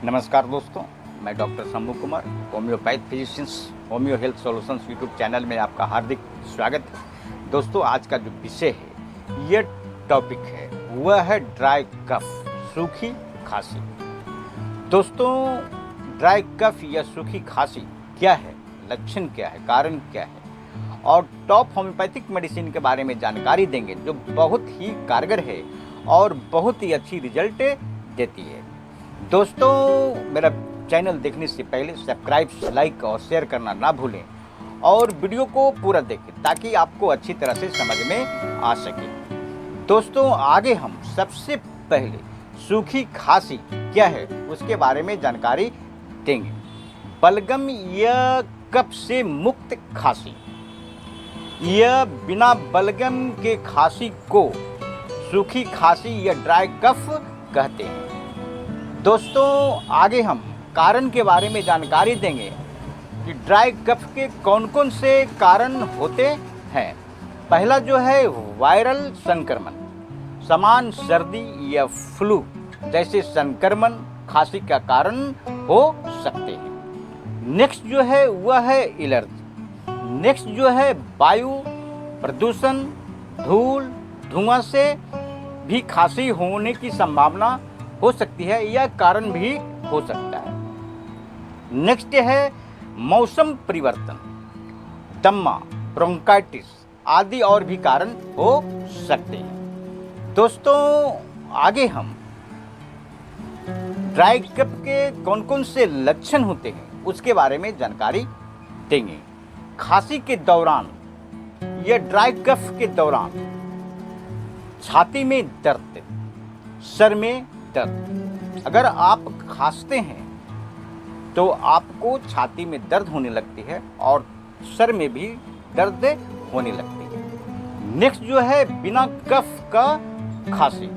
नमस्कार दोस्तों, मैं doctor Shambhu Kumar, homeopath physicians homeo health solutions YouTube channel में आपका हार्दिक स्वागत है। दोस्तों, आज का जो विषय है, ये टॉपिक है, वह है ड्राई कफ, सूखी खांसी। दोस्तों, ड्राई कफ या सूखी खांसी क्या है, लक्षण क्या है, कारण क्या है और टॉप होम्योपैथिक मेडिसिन के बारे में जानकारी देंगे जो बहुत ही कारगर है और बहुत ही अच्छी रिजल्ट देती है। दोस्तों, मेरा चैनल देखने से पहले सब्सक्राइब, लाइक और शेयर करना ना भूलें और वीडियो को पूरा देखें ताकि आपको अच्छी तरह से समझ में आ सके। दोस्तों, आगे हम सबसे पहले सूखी खांसी क्या है उसके बारे में जानकारी देंगे। बलगम या कफ से मुक्त खांसी, यह बिना बलगम के खांसी को सूखी खांसी या ड्राई कफ कहते हैं। दोस्तों, आगे हम कारण के बारे में जानकारी देंगे कि ड्राई कफ के कौन कौन से कारण होते हैं। पहला जो है वायरल संक्रमण, सामान्य सर्दी या फ्लू जैसे संक्रमण खांसी का कारण हो सकते हैं। नेक्स्ट जो है वह है एलर्जी। नेक्स्ट जो है वायु प्रदूषण, धूल, धुआं से भी खांसी होने की संभावना हो सकती है, यह कारण भी हो सकता है। नेक्स्ट है मौसम परिवर्तन, दम्मा, ब्रोंकाइटिस आदि और भी कारण हो सकते हैं। दोस्तों, आगे हम ड्राई कफ के कौन कौन से लक्षण होते हैं उसके बारे में जानकारी देंगे। खांसी के दौरान या ड्राई कफ के दौरान छाती में दर्द, सर में दर्द। अगर आप खांसते हैं तो आपको छाती में दर्द होने लगती है और सर में भी दर्द होने लगती है। नेक्स्ट जो है बिना कफ का खांसी।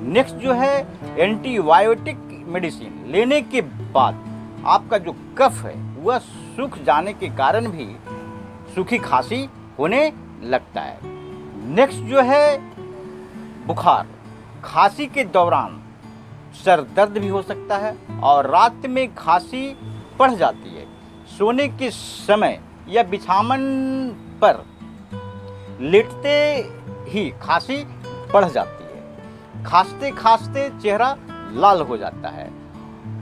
नेक्स्ट जो है एंटीबायोटिक मेडिसिन लेने के बाद आपका जो कफ है वह सूख जाने के कारण भी सूखी खांसी होने लगता है। नेक्स्ट जो है बुखार, खांसी के दौरान सर दर्द भी हो सकता है और रात में खांसी बढ़ जाती है। सोने के समय या बिछावन पर लेटते ही खांसी बढ़ जाती है। खांसते खांसते चेहरा लाल हो जाता है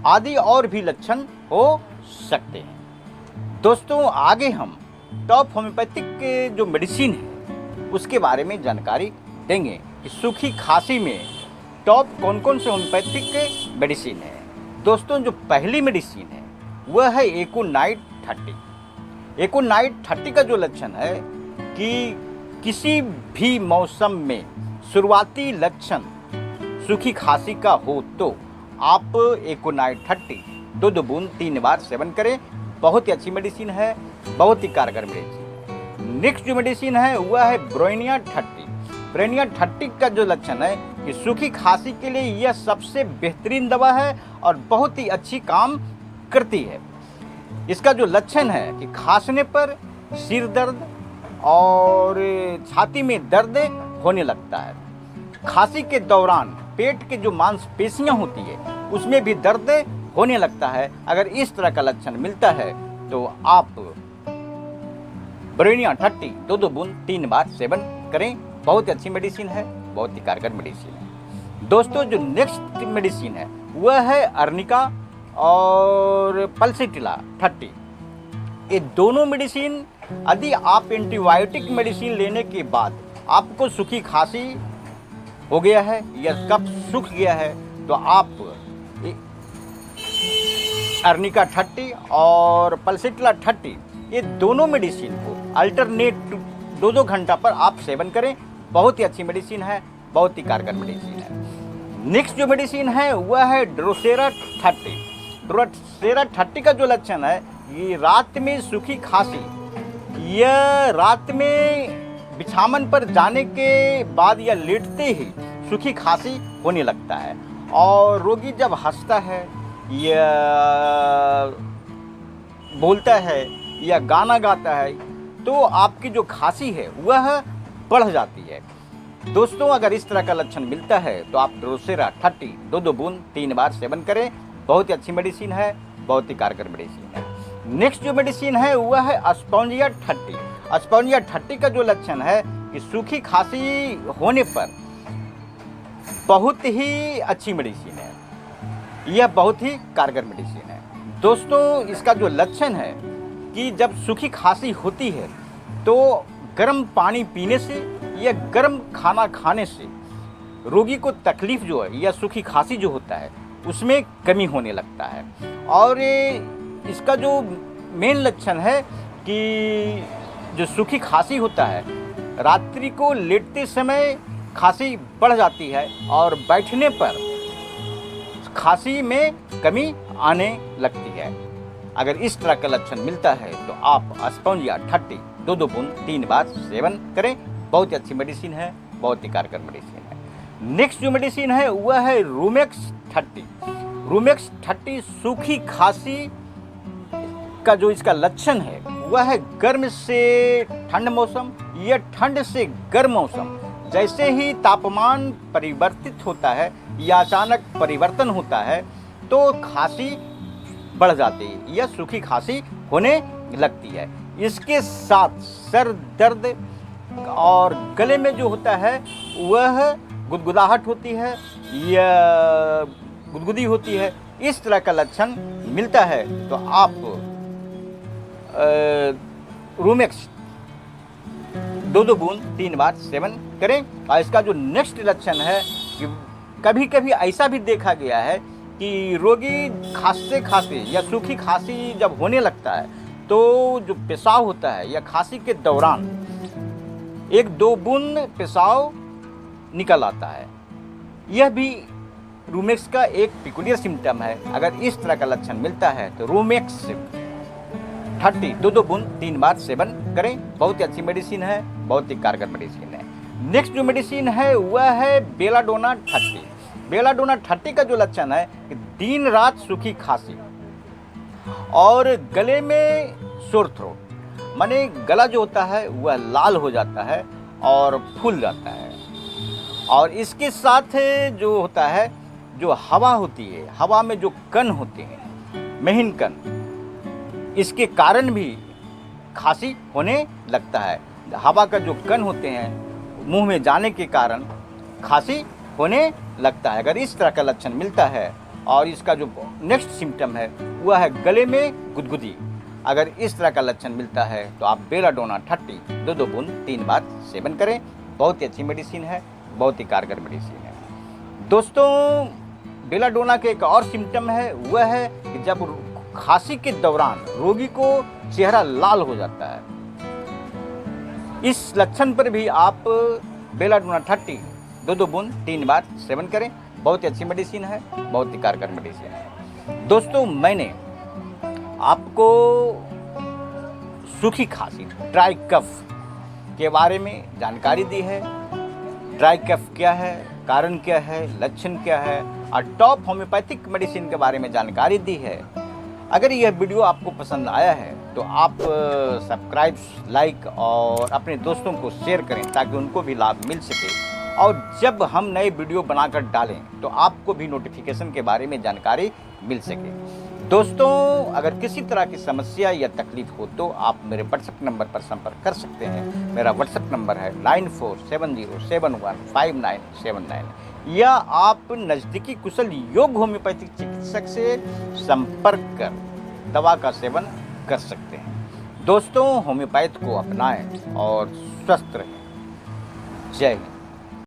आदि और भी लक्षण हो सकते हैं। दोस्तों, आगे हम टॉप होम्योपैथिक के जो मेडिसिन है उसके बारे में जानकारी देंगे कि सूखी खांसी में टॉप कौन कौन से होम्योपैथिक मेडिसिन है। दोस्तों, जो पहली मेडिसिन है वह है एकोनाइट 30। एकोनाइट 30 का जो लक्षण है कि किसी भी मौसम में शुरुआती लक्षण सूखी खांसी का हो तो आप एकोनाइट 30 2 बूंद 3 बार सेवन करें। बहुत ही अच्छी मेडिसिन है, बहुत ही कारगर मेडिसिन है। नेक्स्ट जो मेडिसिन है वह है ब्रोनिया 30। ब्रोनिया 30 का जो लक्षण है कि सूखी खांसी के लिए यह सबसे बेहतरीन दवा है और बहुत ही अच्छी काम करती है। इसका जो लक्षण है कि खांसने पर सिर दर्द और छाती में दर्द होने लगता है। खांसी के दौरान पेट के जो मांसपेशियां होती है उसमें भी दर्द होने लगता है। अगर इस तरह का लक्षण मिलता है तो आप ब्रोनिया 30 2 बूंद 3 बार सेवन करें। बहुत ही अच्छी मेडिसिन है, बहुत ही कारगर मेडिसिन है। दोस्तों, जो नेक्स्ट मेडिसिन है वह है अर्निका और पल्सिटिला 30। ये दोनों मेडिसिन यदि आप एंटीबायोटिक मेडिसिन लेने के बाद आपको सूखी खांसी हो गया है या कफ सूख गया है तो आप अर्निका 30 और पल्सिटिला 30 ये दोनों मेडिसिन को अल्टरनेट 2 घंटा पर आप सेवन करें। बहुत ही अच्छी मेडिसिन है, बहुत ही कारगर मेडिसिन है। नेक्स्ट जो मेडिसिन है वह है ड्रोसेरा 30। ड्रोसेरा 30 का जो लक्षण है ये रात में सूखी खांसी, यह रात में बिछावन पर जाने के बाद या लेटते ही सूखी खांसी होने लगता है और रोगी जब हंसता है या बोलता है या गाना गाता है तो आपकी जो खांसी है वह बढ़ जाती है। दोस्तों, अगर इस तरह का लक्षण मिलता है तो आप ड्रोसेरा 30 2 बूंद 3 बार सेवन करें। बहुत ही अच्छी मेडिसिन है, बहुत ही कारगर मेडिसिन है। नेक्स्ट जो मेडिसिन है वह है अस्पोंजिया 30। अस्पोंजिया 30 का जो लक्षण है कि सूखी खांसी होने पर बहुत ही अच्छी मेडिसिन है, यह बहुत ही कारगर मेडिसिन है। दोस्तों, इसका जो लक्षण है कि जब सूखी खांसी होती है तो गर्म पानी पीने से या गर्म खाना खाने से रोगी को तकलीफ जो है या सूखी खांसी जो होता है उसमें कमी होने लगता है। और इसका जो मेन लक्षण है कि जो सूखी खांसी होता है, रात्रि को लेटते समय खांसी बढ़ जाती है और बैठने पर खांसी में कमी आने लगती है। अगर इस तरह का लक्षण मिलता है तो आप अस्पोंजिया 30 2 बूंद 3 बार सेवन करें। बहुत ही अच्छी मेडिसिन है, बहुत ही कारगर मेडिसिन है। नेक्स्ट जो मेडिसिन है वह है रूमेक्स 30। रूमेक्स 30 सूखी खांसी का जो इसका लक्षण है वह है गर्म से ठंड मौसम या ठंड से गर्म मौसम, जैसे ही तापमान परिवर्तित होता है या अचानक परिवर्तन होता है तो खांसी बढ़ जाती है या सूखी खांसी होने लगती है। इसके साथ सर दर्द और गले में जो होता है वह गुदगुदाहट होती है या गुदगुदी होती है। इस तरह का लक्षण मिलता है तो आप रूमेक्स 2 बूंद 3 बार सेवन करें। और इसका जो नेक्स्ट लक्षण है कि कभी कभी ऐसा भी देखा गया है कि रोगी खांसते खांसते या सूखी खांसी जब होने लगता है तो जो पेशाब होता है या खांसी के दौरान 1-2 बूंद पेशाब निकल आता है। यह भी रूमेक्स का एक पिकुलियर सिम्टम है। अगर इस तरह का लक्षण मिलता है तो रूमेक्स 30 2 बूंद 3 बार सेवन करें। बहुत ही अच्छी मेडिसिन है, बहुत ही कारगर मेडिसिन है। नेक्स्ट जो मेडिसिन है वह है बेलाडोना 30। बेलाडोना 30 का जो लक्षण है कि दिन रात सूखी खांसी और गले में सोर थ्रोट, माने गला जो होता है वह लाल हो जाता है और फूल जाता है। और इसके साथ जो होता है, जो हवा होती है, हवा में जो कण होते हैं, महीन कण, इसके कारण भी खांसी होने लगता है। हवा का जो कण होते हैं मुंह में जाने के कारण खांसी होने लगता है। अगर इस तरह का लक्षण मिलता है और इसका जो नेक्स्ट सिम्टम है वह है गले में गुदगुदी, अगर इस तरह का लक्षण मिलता है तो आप बेलाडोना 30 2 बूंद 3 बार सेवन करें। बहुत ही अच्छी मेडिसिन है, बहुत ही कारगर मेडिसिन है। दोस्तों, बेलाडोना के एक और सिम्टम है वह है कि जब खांसी के दौरान रोगी को चेहरा लाल हो जाता है। इस लक्षण पर भी आप बेलाडोना 30 2 बूंद 3 बार सेवन करें। बहुत ही अच्छी मेडिसिन है, बहुत ही कारगर मेडिसिन है। दोस्तों, मैंने आपको सूखी खांसी, ड्राई कफ के बारे में जानकारी दी है। ड्राई कफ क्या है, कारण क्या है, लक्षण क्या है और टॉप होम्योपैथिक मेडिसिन के बारे में जानकारी दी है। अगर यह वीडियो आपको पसंद आया है तो आप सब्सक्राइब, लाइक और अपने दोस्तों को शेयर करें ताकि उनको भी लाभ मिल सके। और जब हम नए वीडियो बनाकर डालें तो आपको भी नोटिफिकेशन के बारे में जानकारी मिल सके। दोस्तों, अगर किसी तरह की समस्या या तकलीफ हो तो आप मेरे व्हाट्सएप नंबर पर संपर्क कर सकते हैं। मेरा व्हाट्सएप नंबर है 9470715979 या आप नज़दीकी कुशल योग होम्योपैथिक चिकित्सक से संपर्क कर दवा का सेवन कर सकते हैं। दोस्तों, होम्योपैथ को अपनाएं और स्वस्थ रहें। जय हिंद।